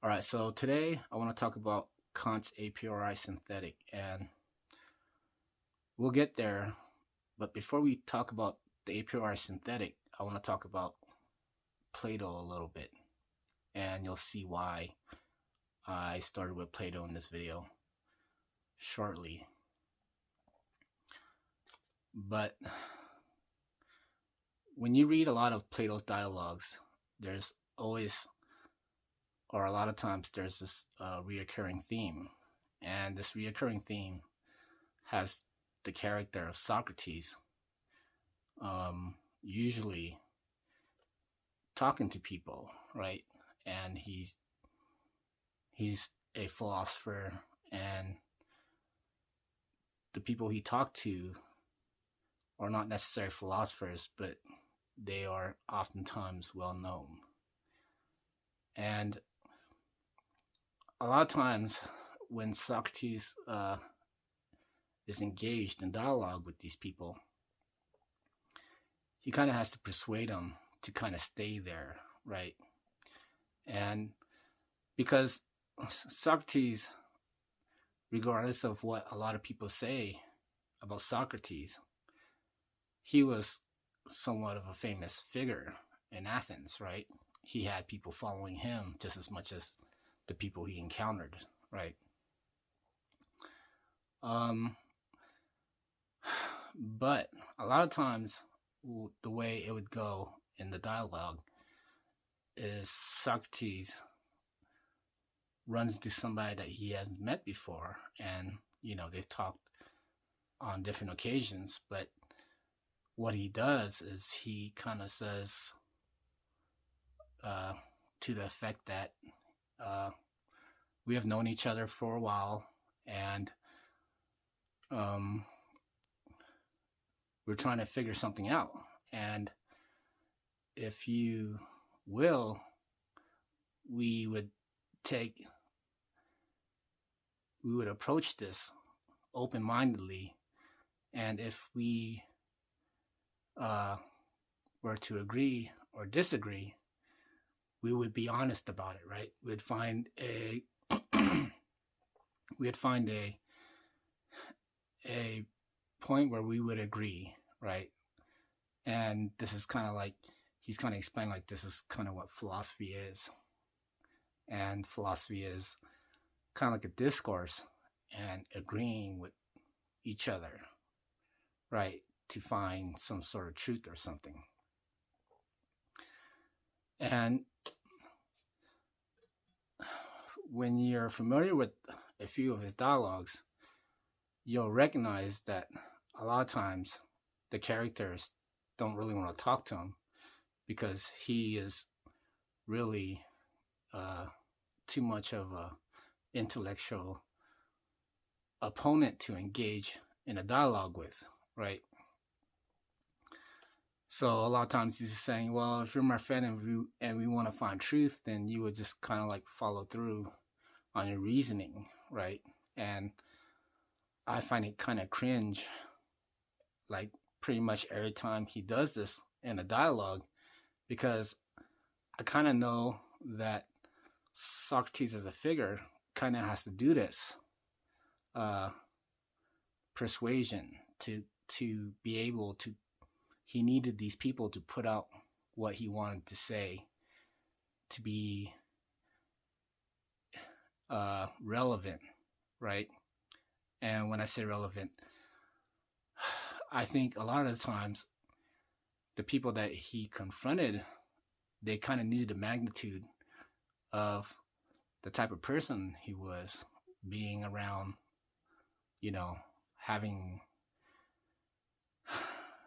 All right, so today I want to talk about Kant's a priori synthetic, and we'll get there. But before we talk about the a priori synthetic, I want to talk about Plato a little bit, and you'll see why I started with Plato in this video shortly. But when you read a lot of Plato's dialogues, there's always, or a lot of times, there's this reoccurring theme. And this reoccurring theme has the character of Socrates, usually talking to people, right? And he's a philosopher, and the people he talked to are not necessarily philosophers, but they are oftentimes well known. And a lot of times when Socrates is engaged in dialogue with these people, he kind of has to persuade them to kind of stay there, right? And because Socrates, regardless of what a lot of people say about Socrates, he was somewhat of a famous figure in Athens, right? He had people following him just as much as the people he encountered, right? But a lot of times, the way it would go in the dialogue is Socrates runs into somebody that he hasn't met before, and they've talked on different occasions, but what he does is he kind of says to the effect that we have known each other for a while, and we're trying to figure something out. And if you will, we would approach this open-mindedly, and if we were to agree or disagree, we would be honest about it, right? We'd find a point where we would agree, right? And this is kind of like, he's kind of explaining like this is kind of what philosophy is. And philosophy is kind of like a discourse and agreeing with each other, right? To find some sort of truth or something. And when you're familiar with a few of his dialogues, you'll recognize that a lot of times the characters don't really want to talk to him because he is really too much of a intellectual opponent to engage in a dialogue with, right? So a lot of times he's just saying, well, if you're my friend and we want to find truth, then you would just kind of like follow through on your reasoning, right? And I find it kind of cringe, like pretty much every time he does this in a dialogue, because I kind of know that Socrates as a figure kind of has to do this persuasion to be able to. He needed these people to put out what he wanted to say to be relevant, right? And when I say relevant, I think a lot of the times the people that he confronted, they kind of knew the magnitude of the type of person he was, being around, having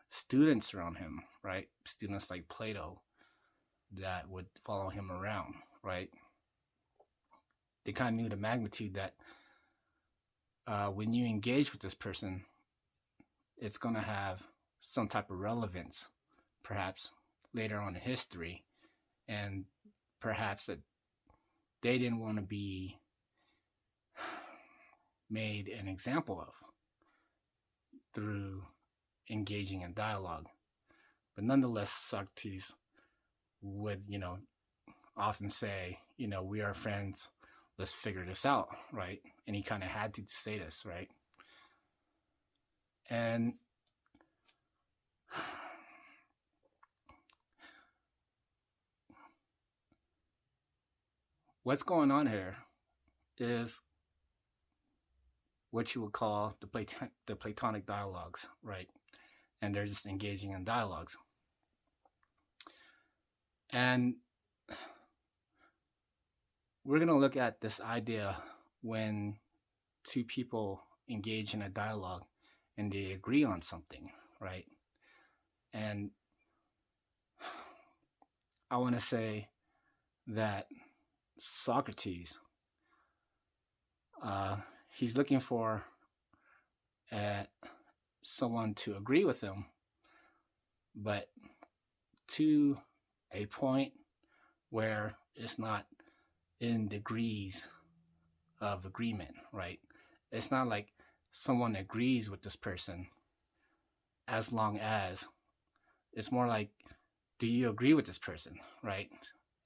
students around him, right? Students like Plato that would follow him around, right? They kind of knew the magnitude that when you engage with this person, it's going to have some type of relevance, perhaps later on in history, and perhaps that they didn't want to be made an example of through engaging in dialogue. But nonetheless, Socrates would, often say, we are friends, let's figure this out, right? And he kind of had to say this, right? And what's going on here is what you would call the Platonic dialogues, right? And they're just engaging in dialogues. And we're going to look at this idea when two people engage in a dialogue and they agree on something, right? And I want to say that Socrates, he's looking for someone to agree with him, but to a point where it's not in degrees of agreement, right? It's not like someone agrees with this person as long as, it's more like, do you agree with this person, right?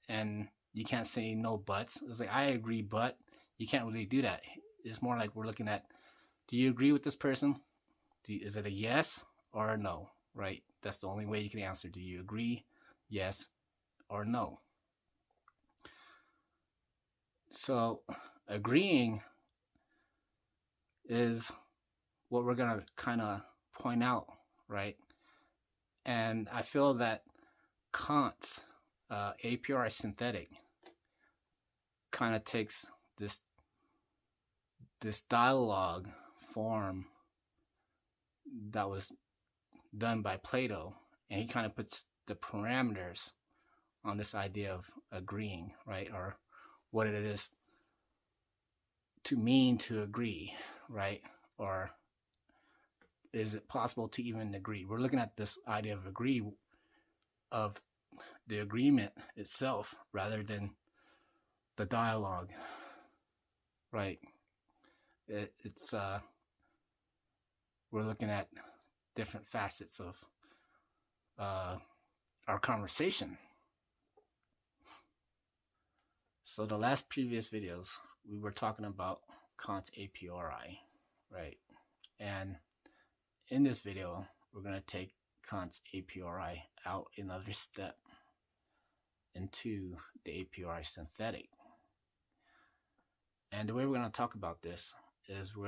And you can't say no buts. It's like, I agree, but you can't really do that. It's more like we're looking at, do you agree with this person? Is it a yes or a no, right? That's the only way you can answer. Do you agree? Yes or no? So agreeing is what we're going to kind of point out, right? And I feel that Kant's a-priori synthetic kind of takes this dialogue form that was done by Plato, and he kind of puts the parameters on this idea of agreeing, right? Or what it is to mean to agree, right? Or is it possible to even agree? We're looking at this idea of of the agreement itself rather than the dialogue, right? It's we're looking at different facets of our conversation. So the last previous videos, we were talking about Kant's a-priori, right? And in this video, we're going to take Kant's a-priori out another step into the a-priori synthetic. And the way we're going to talk about this is we're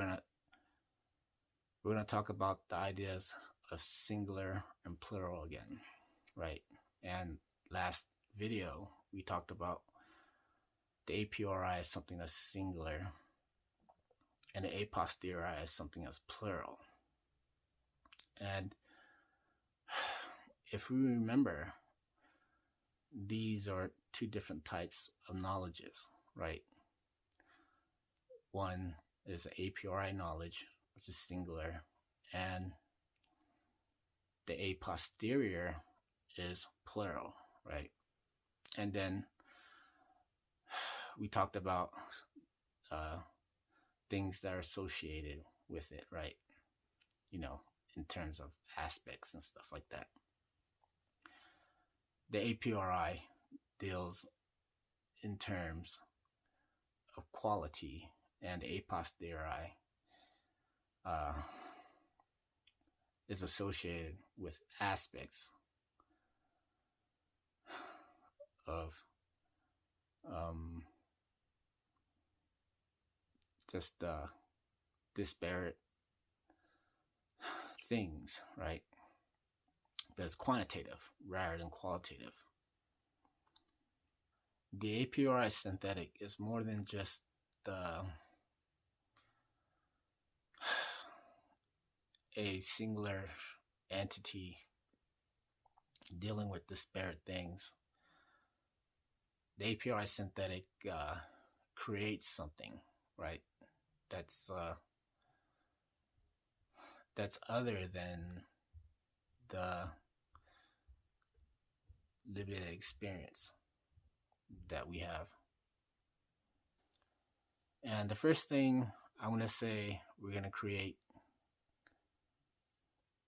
going to talk about the ideas of singular and plural again, right? And last video, we talked about the a-priori as something that's singular and the a-posteriori as something that's plural. And if we remember, these are two different types of knowledges, right? One is a-priori knowledge, which is singular, and the a-posterior is plural, right? And then we talked about things that are associated with it, right? In terms of aspects and stuff like that. The a-priori deals in terms of quality, and the a-posteriori is associated with aspects of just disparate things, right? But it's quantitative rather than qualitative. The a-priori synthetic is more than just a singular entity dealing with disparate things. The a-priori synthetic creates something, right? That's other than the lived experience that we have. And the first thing I'm going to say we're going to create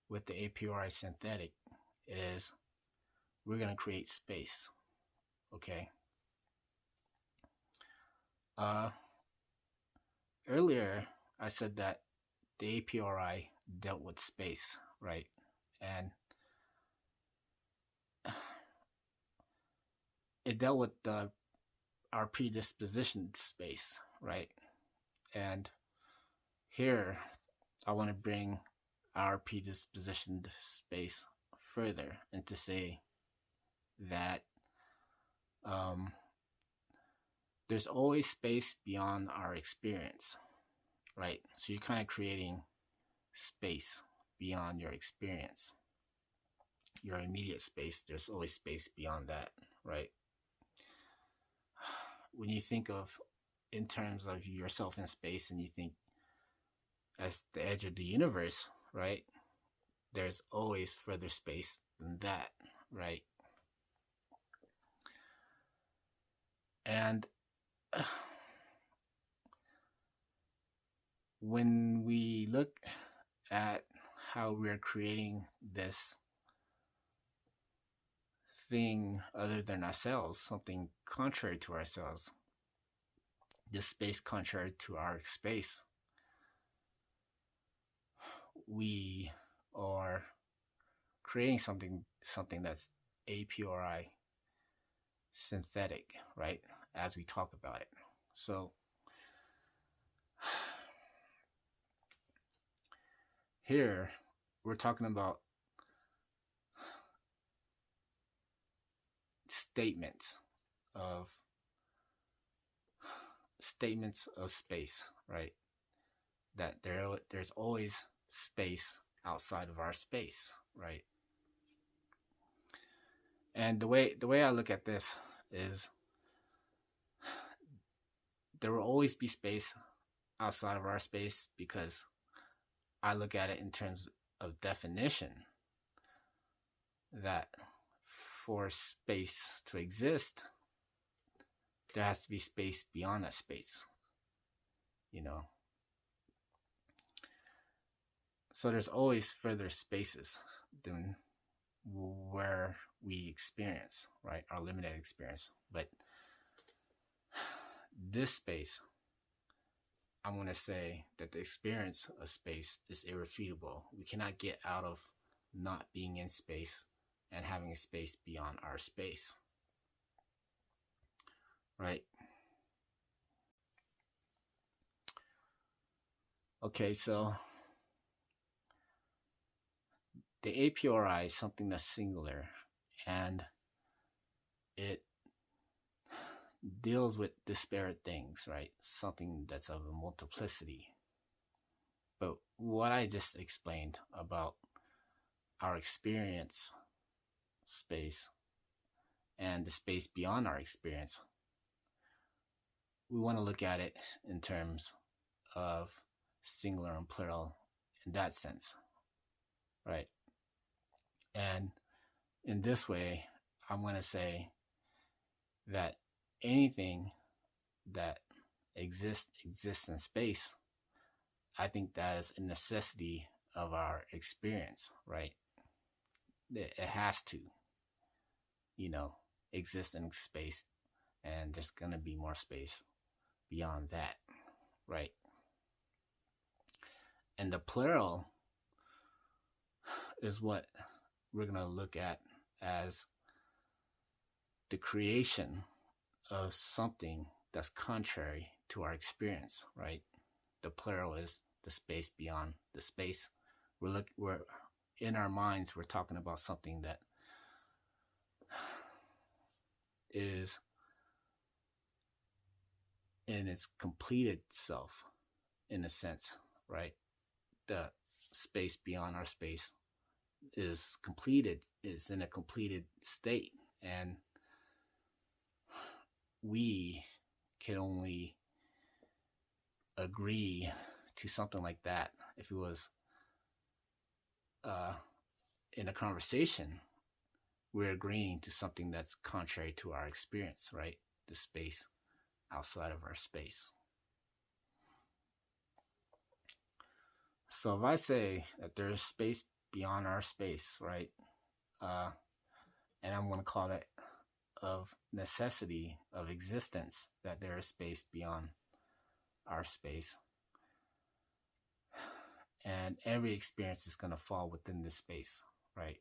with the a-priori synthetic is we're going to create space, okay? Uh, Earlier, I said that the a-priori dealt with space, right? And it dealt with our predispositioned space, right? And here, I want to bring our predispositioned space further and to say that um, there's always space beyond our experience, right? So you're kind of creating space beyond your experience. Your immediate space, there's always space beyond that, right? When you think of in terms of yourself in space and you think as the edge of the universe, right? There's always further space than that, right? And when we look at how we're creating this thing other than ourselves, something contrary to ourselves, this space contrary to our space, we are creating something that's a priori synthetic, right? As we talk about it. So here we're talking about statements of space, right? That there's always space outside of our space, right? And the way I look at this is there will always be space outside of our space because I look at it in terms of definition, that for space to exist, there has to be space beyond that space, you know. So there's always further spaces than where we experience, right? Our limited experience. But this space, I'm going to say that the experience of space is irrefutable. We cannot get out of not being in space and having a space beyond our space, right? Okay, so the a priori is something that's singular, and it deals with disparate things, right? Something that's of a multiplicity. But what I just explained about our experience space and the space beyond our experience, we want to look at it in terms of singular and plural in that sense, right? And in this way, I'm going to say that anything that exists in space, I think that is a necessity of our experience, right? It has to, exist in space, and there's going to be more space beyond that, right? And the plural is what we're going to look at as the creation of something that's contrary to our experience, right? The plural is the space beyond the space. We're in our minds, we're talking about something that is in its completed self, in a sense, right? The space beyond our space is completed, is in a completed state, and we can only agree to something like that if it was in a conversation. We're agreeing to something that's contrary to our experience, right? The space outside of our space. So if I say that there's space beyond our space, right? And I'm going to call it of necessity of existence that there is space beyond our space, and every experience is going to fall within this space, right?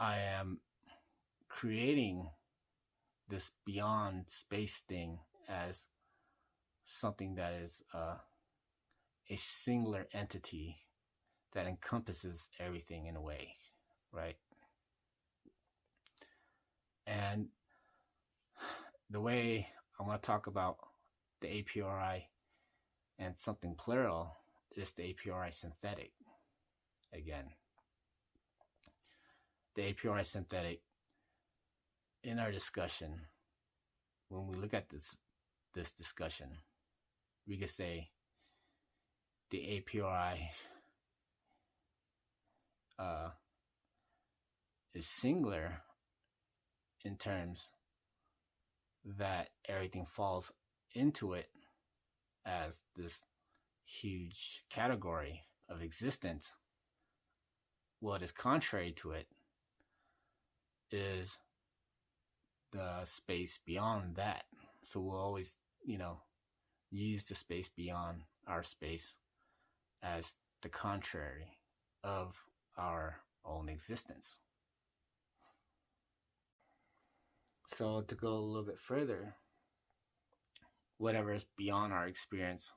I am creating this beyond space thing as something that is a singular entity that encompasses everything in a way, right? And the way I want to talk about the a priori and something plural is the a priori synthetic again. The a priori synthetic, in our discussion, when we look at this discussion, we could say the a priori is singular in terms that everything falls into it as this huge category of existence. What is contrary to it is the space beyond that. So we'll always, use the space beyond our space as the contrary of our own existence. So to go a little bit further, whatever is beyond our experience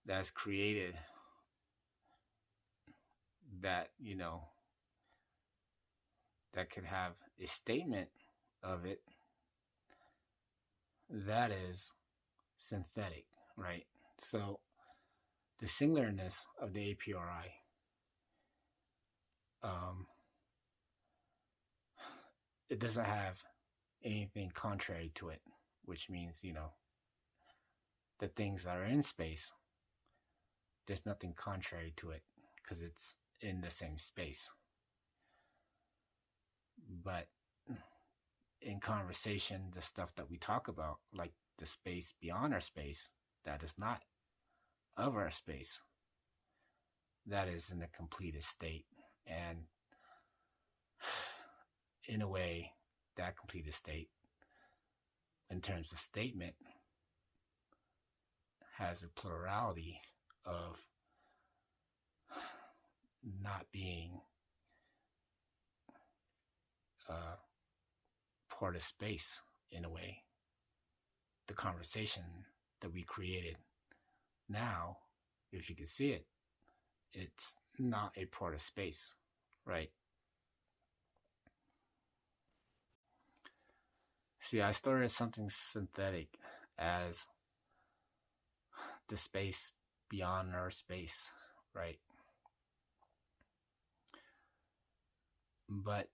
that's created, that, that could have a statement of it, that is synthetic, right? So the singularness of the a priori, it doesn't have anything contrary to it, which means, the things that are in space, there's nothing contrary to it because it's in the same space. But in conversation, the stuff that we talk about, like the space beyond our space, that is not of our space, that is in the completed state. And in a way, that completed state, in terms of statement, has a plurality of not being part of space in a way. The conversation that we created now, if you can see it, it's not a part of space, right? See, I started something synthetic as the space beyond our space, right? But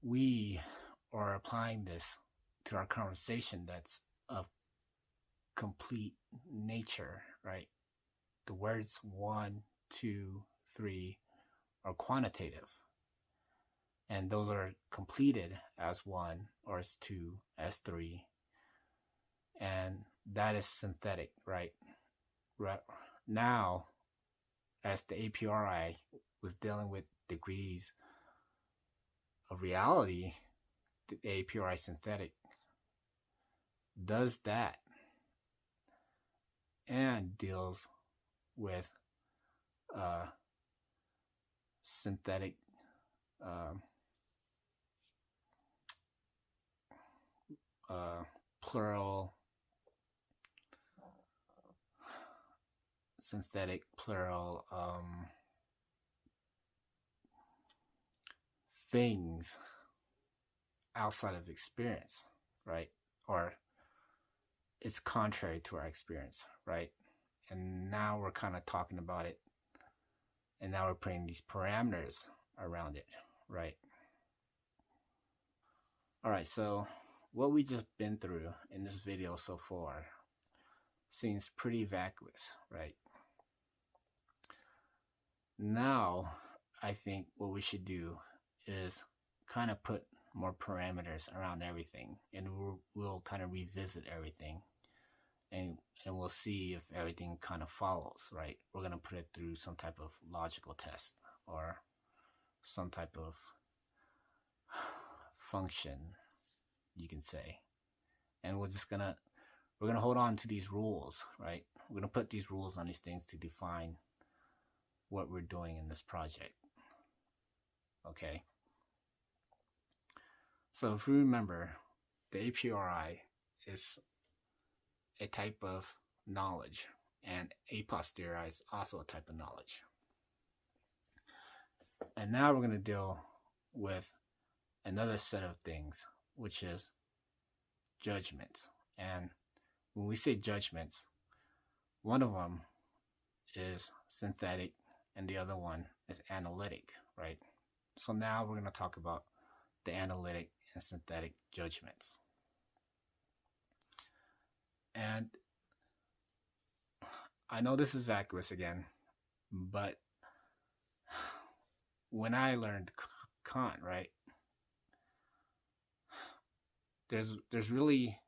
we are applying this to our conversation that's of complete nature, right? The words 1, 2, 3 are quantitative. And those are completed as 1 or as 2, as 3. And that is synthetic, right? Now, as the a priori was dealing with degrees of reality, the a priori synthetic does that and deals with synthetic plural, synthetic plural things outside of experience, right? Or it's contrary to our experience, right? And now we're kind of talking about it, and now we're putting these parameters around it, right? All right, so what we just been through in this video so far seems pretty vacuous, right? Now, I think what we should do is kind of put more parameters around everything, and we'll kind of revisit everything and we'll see if everything kind of follows, right? We're going to put it through some type of logical test or some type of function, you can say. And we're going to hold on to these rules, right? We're going to put these rules on these things to define what we're doing in this project. Okay. So if we remember, the a-priori is a type of knowledge, and a-posteriori is also a type of knowledge. And now we're going to deal with another set of things, which is judgments. And when we say judgments, one of them is synthetic and the other one is analytic, right? So now we're going to talk about the analytic and synthetic judgments. And I know this is vacuous again, but when I learned Kant, right, there's really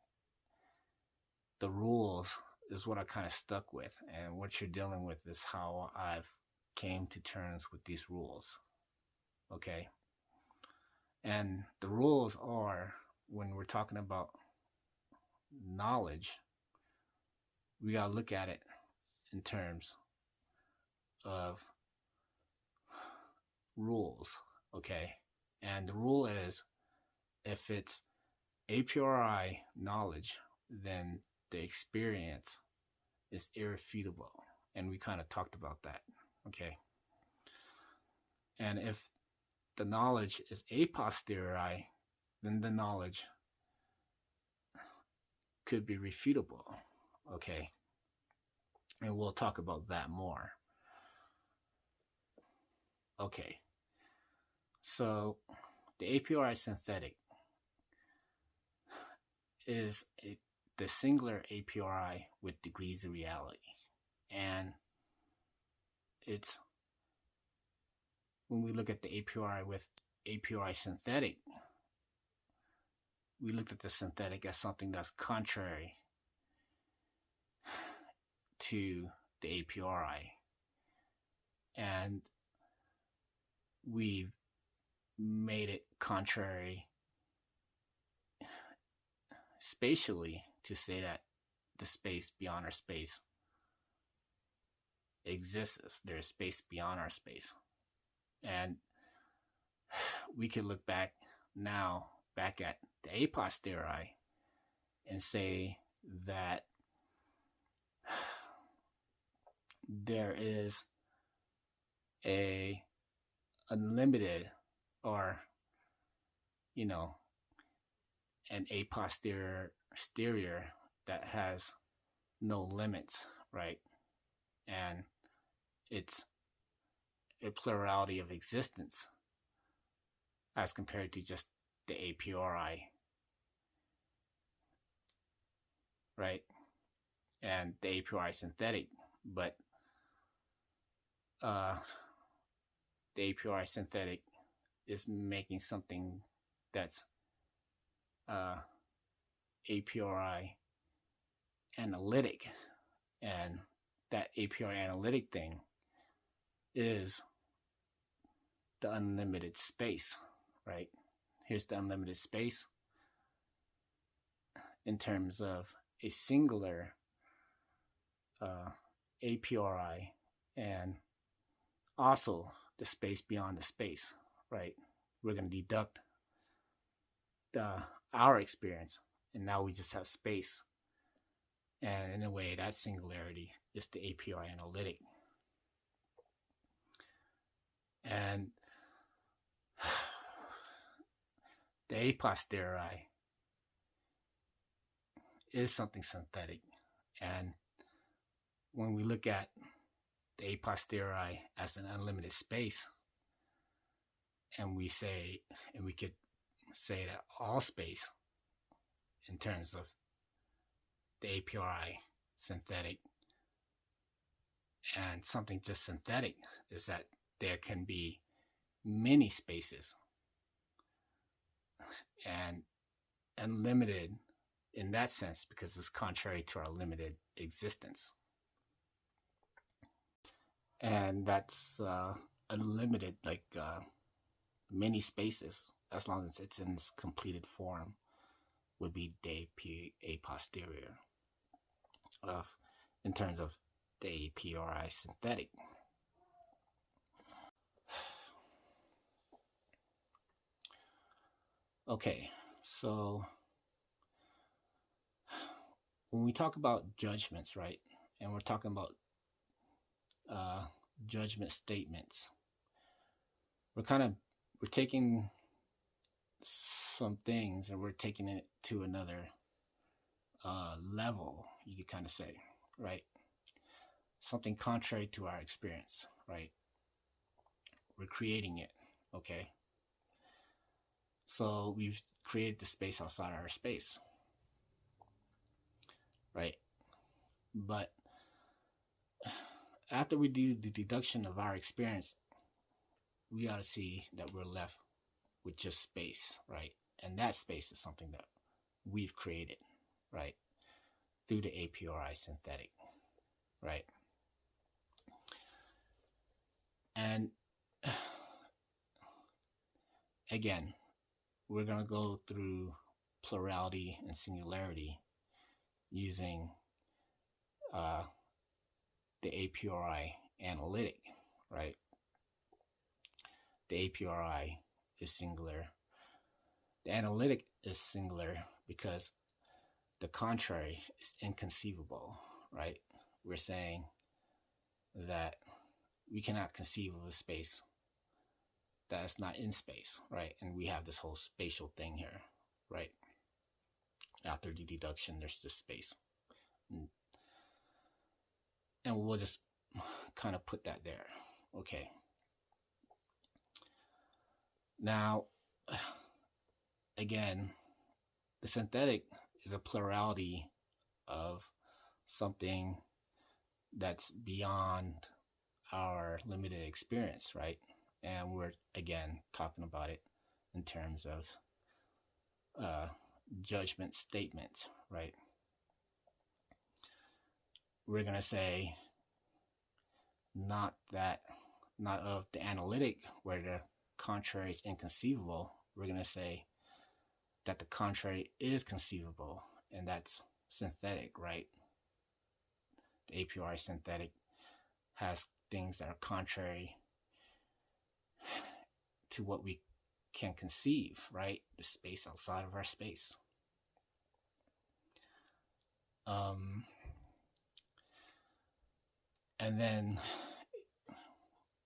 the rules is what I kind of stuck with, and what you're dealing with is how I've came to terms with these rules. Okay. And the rules are, when we're talking about knowledge, we got to look at it in terms of rules. Okay. And the rule is, if it's a priori knowledge, then the experience is irrefutable. And we kind of talked about that. Okay. And if the knowledge is a posteriori, then the knowledge could be refutable. Okay. And we'll talk about that more. Okay. So the a priori synthetic is the singular a priori with degrees of reality. And it's, when we look at the a priori with a priori synthetic, we looked at the synthetic as something that's contrary to the a priori. And we've made it contrary spatially to say that the space beyond our space exists. There's space beyond our space. And we could look back at the a posteriori and say that there is a unlimited, or an a posterior that has no limits, right? And it's a plurality of existence as compared to just the a priori, right? And the a priori synthetic, but the a priori synthetic is making something that's a priori analytic, and that a priori analytic thing is the unlimited space, right? Here's the unlimited space in terms of a singular a priori, and also the space beyond the space, right? We're going to deduct our experience, and now we just have space. And in a way, that singularity is the a priori analytic. And the a posteriori is something synthetic. And when we look at the a posteriori as an unlimited space, and we could say that all space, in terms of the a priori synthetic, and something just synthetic, is that there can be many spaces, and unlimited in that sense because it's contrary to our limited existence. And that's unlimited, like many spaces, as long as it's in its completed form, would be a-posterior of, in terms of the a-priori synthetic. Okay, so when we talk about judgments, right, and we're talking about judgment statements, we're taking some things and we're taking it to another level, you could kind of say, right? Something contrary to our experience, right? We're creating it, okay? So we've created the space outside our space, right? But after we do the deduction of our experience, we ought to see that we're left with just space, right? And that space is something that we've created, right? Through the a-priori synthetic, right? And again, we're going to go through plurality and singularity using the a-priori analytic, right? The a-priori is singular. The analytic is singular because the contrary is inconceivable, right? We're saying that we cannot conceive of a space that is not in space, right? And we have this whole spatial thing here, right? After the deduction, there's this space. And we'll just kind of put that there, okay? Now, again, the synthetic is a plurality of something that's beyond our limited experience, right? And we're, again, talking about it in terms of judgment statements, right? We're going to say not of the analytic where the contrary is inconceivable. We're going to say that the contrary is conceivable, and that's synthetic, right? The a-priori synthetic has things that are contrary to what we can conceive, right? The space outside of our space. And then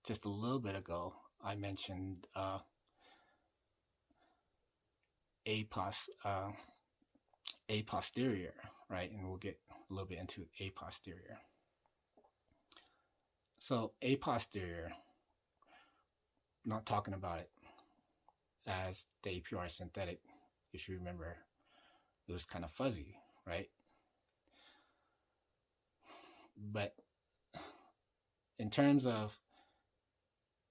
just a little bit ago, I mentioned a-posterior, right? And we'll get a little bit into a-posterior. So a-posterior, not talking about it as the a-priori synthetic. If you remember, it was kind of fuzzy, right? But in terms of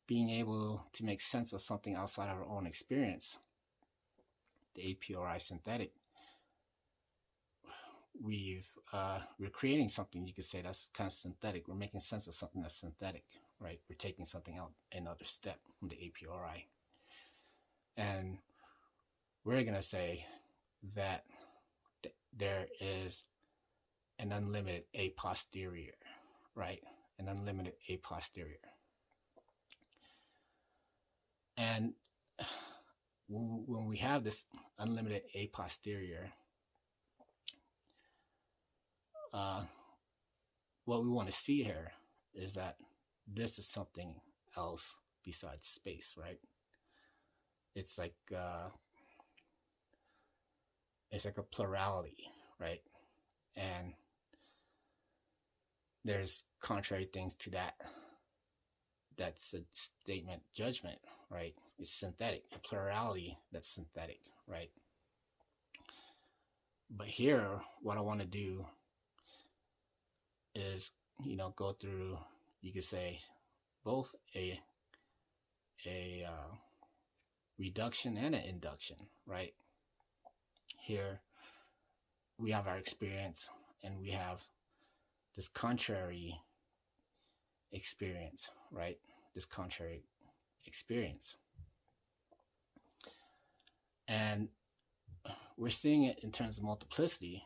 being able to make sense of something outside of our own experience, the a-priori synthetic, we're creating something, you could say, that's kind of synthetic. We're making sense of something that's synthetic, right? We're taking something out another step from the a-priori. And we're going to say that there is an unlimited a-posterior, right? An unlimited a-posterior. And when we have this unlimited a-posterior, what we want to see here is that this is something else besides space, right? It's like a plurality, right? And there's contrary things to that. That's a statement judgment, right? It's synthetic, a plurality that's synthetic, right? But here, what I want to do is, go through, you could say, both a reduction and an induction, right? Here, we have our experience, and we have this contrary experience, right? This contrary experience. And we're seeing it in terms of multiplicity,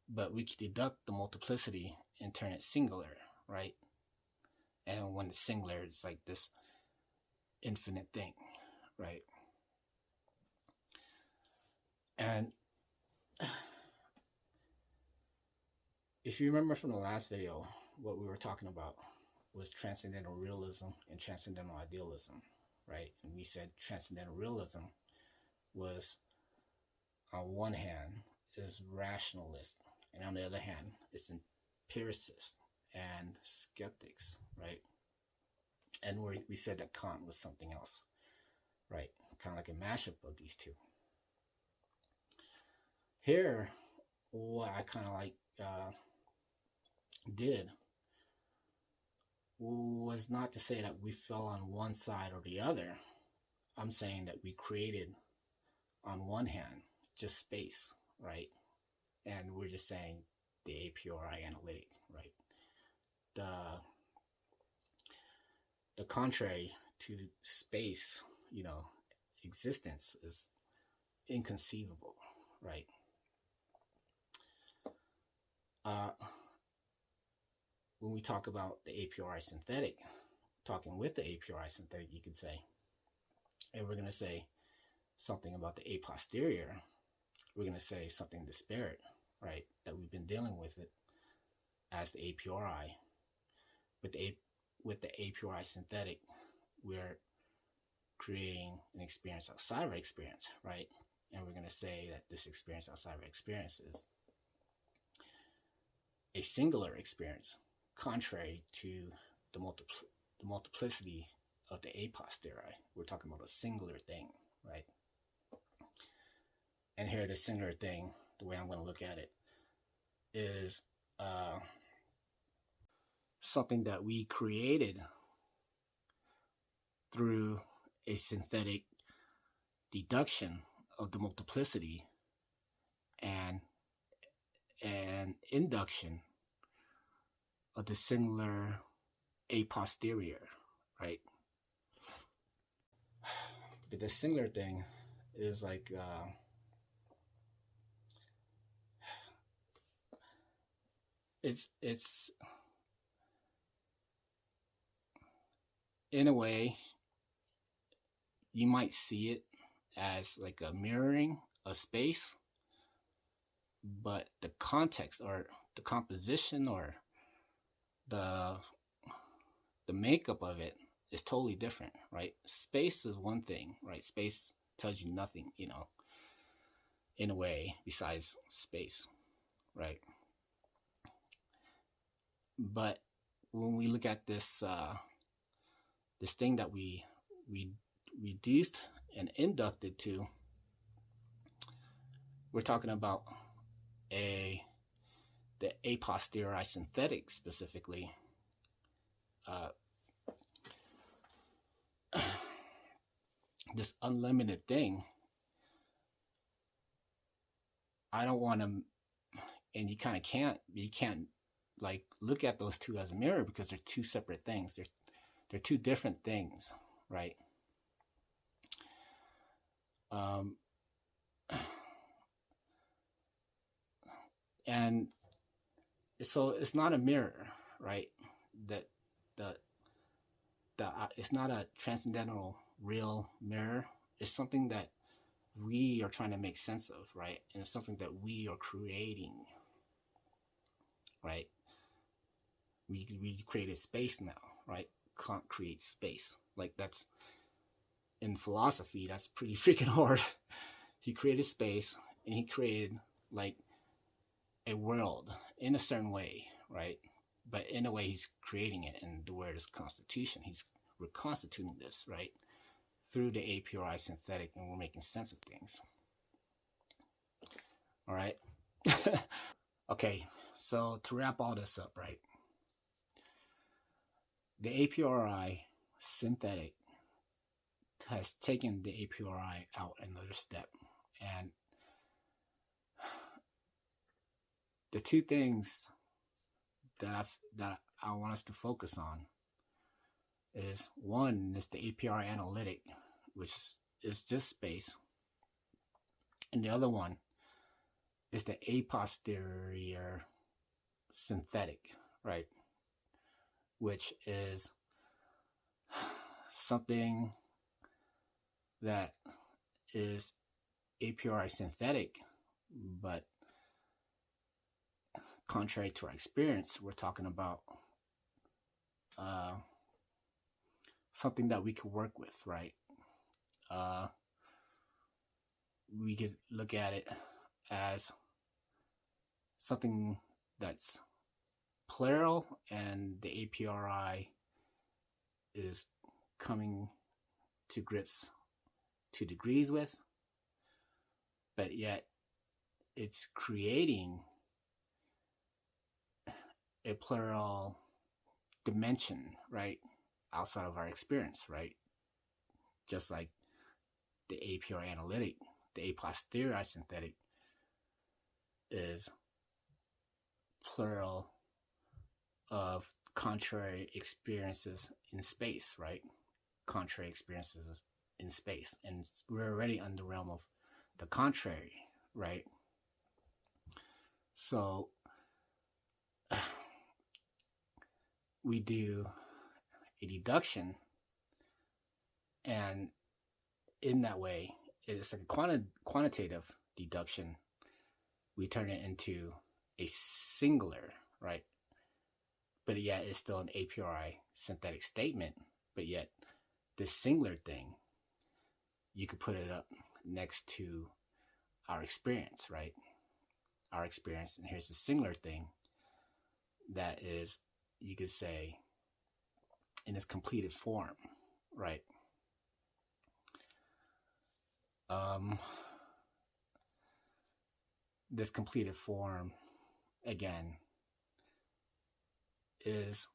but we can deduct the multiplicity and turn it singular, right? And when it's singular, it's like this infinite thing, right? And if you remember from the last video, what we were talking about was transcendental realism and transcendental idealism, right? And we said transcendental realism was, on one hand, is rationalist, and on the other hand, it's empiricist and skeptics, right? And we said that Kant was something else, right? Kind of like a mashup of these two. Here, what I kind of like did was not to say that we fell on one side or the other. I'm saying that we created, on one hand, just space, right? And we're just saying the a-priori analytic, right? The contrary to space, existence is inconceivable, right? When we talk about the a-priori synthetic, talking with the a-priori synthetic, you could say, and we're going to say something about the a-posterior, we're going to say something disparate, right? That we've been dealing with it as the a-priori. With the a-priori synthetic, we're creating an experience outside of our experience, right? And we're going to say that this experience outside of our experience is a singular experience, contrary to the multiplicity of the a-posteriori. We're talking about a singular thing, right? And here, the singular thing, the way I'm going to look at it, is something that we created through a synthetic deduction of the multiplicity and an induction of the singular a-posterior, right? But the singular thing is like it's in a way, you might see it as like a mirroring of space, but the context or the composition or the makeup of it is totally different, right? Space is one thing, right? Space tells you nothing, in a way, besides space, right? But when we look at this this thing that we reduced and inducted to, we're talking about the a-posteriori synthetic specifically. This unlimited thing, I don't want to, and you kind of can't, like look at those two as a mirror, because they're two separate things. They're two different things, right? And so it's not a mirror, right? That it's not a transcendental real mirror. It's something that we are trying to make sense of, right? And it's something that we are creating, right? We created space now, right? Kant creates space. Like, that's, in philosophy, that's pretty freaking hard. He created space, and he created like a world in a certain way, right? But in a way, he's creating it, and the word is constitution. He's reconstituting this, right? Through the a-priori synthetic, and we're making sense of things. All right. Okay, so to wrap all this up, right? The a-priori synthetic has taken the a-priori out another step, and the two things that I want us to focus on is, one is the a-priori analytic, which is just space, and the other one is the a-posterior synthetic, right? Which is something that is a priori synthetic, but contrary to our experience, we're talking about something that we could work with, right? We could look at it as something that's plural, and the a priori is coming to grips to degrees with, but yet it's creating a plural dimension, right, outside of our experience, right? Just like the a priori analytic, the a-posteriori synthetic is plural of contrary experiences in space, right? Contrary experiences in space, and we're already in the realm of the contrary, right? So we do a deduction, and in that way, it's like a quantitative deduction. We turn it into a singular, right? But yet it's still an a priori synthetic statement, but yet this singular thing, you could put it up next to our experience, right? Our experience, and here's the singular thing that is, you could say, in its completed form, right? This completed form, again, is,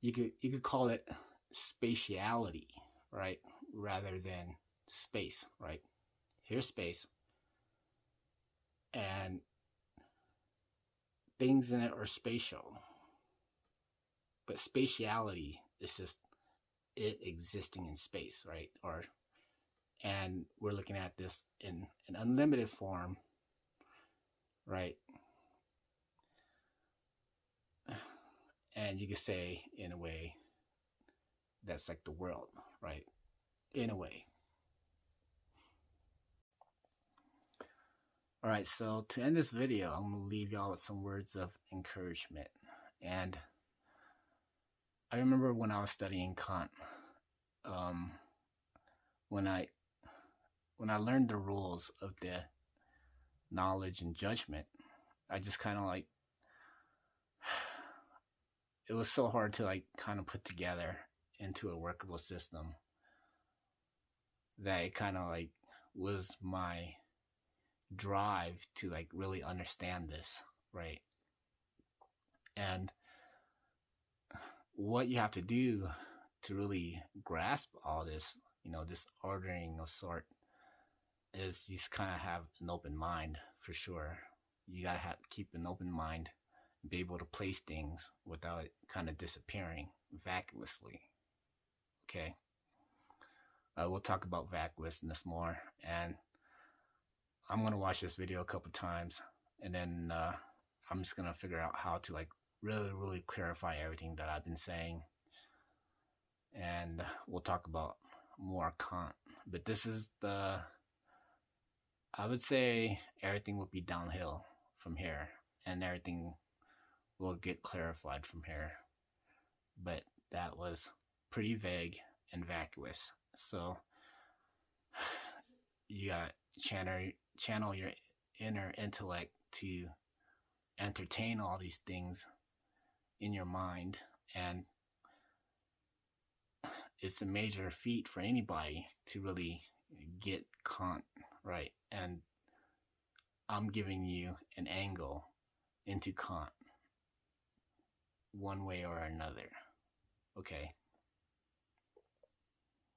you could call it spatiality, right, rather than space, right? Here's space, and things in it are spatial, but spatiality is just it existing in space, right? And we're looking at this in an unlimited form, right? And you could say, in a way, that's like the world, right? In a way. All right, so to end this video, I'm going to leave y'all with some words of encouragement. And I remember when I was studying Kant, when I learned the rules of the knowledge and judgment, I just kind of like, it was so hard to like kind of put together into a workable system that it kind of like was my drive to like really understand this, right? And what you have to do to really grasp all this, this ordering of sort, is you just kind of have an open mind, for sure. You gotta keep an open mind and be able to place things without it kind of disappearing vacuously. Okay, we'll talk about vacuousness more, and I'm gonna watch this video a couple times, and then I'm just gonna figure out how to like really clarify everything that I've been saying, and we'll talk about more Kant. But this is I would say everything will be downhill from here, and everything will get clarified from here. But that was pretty vague and vacuous, so you got channel your inner intellect to entertain all these things in your mind. And it's a major feat for anybody to really get Kant right, and I'm giving you an angle into Kant one way or another. Okay,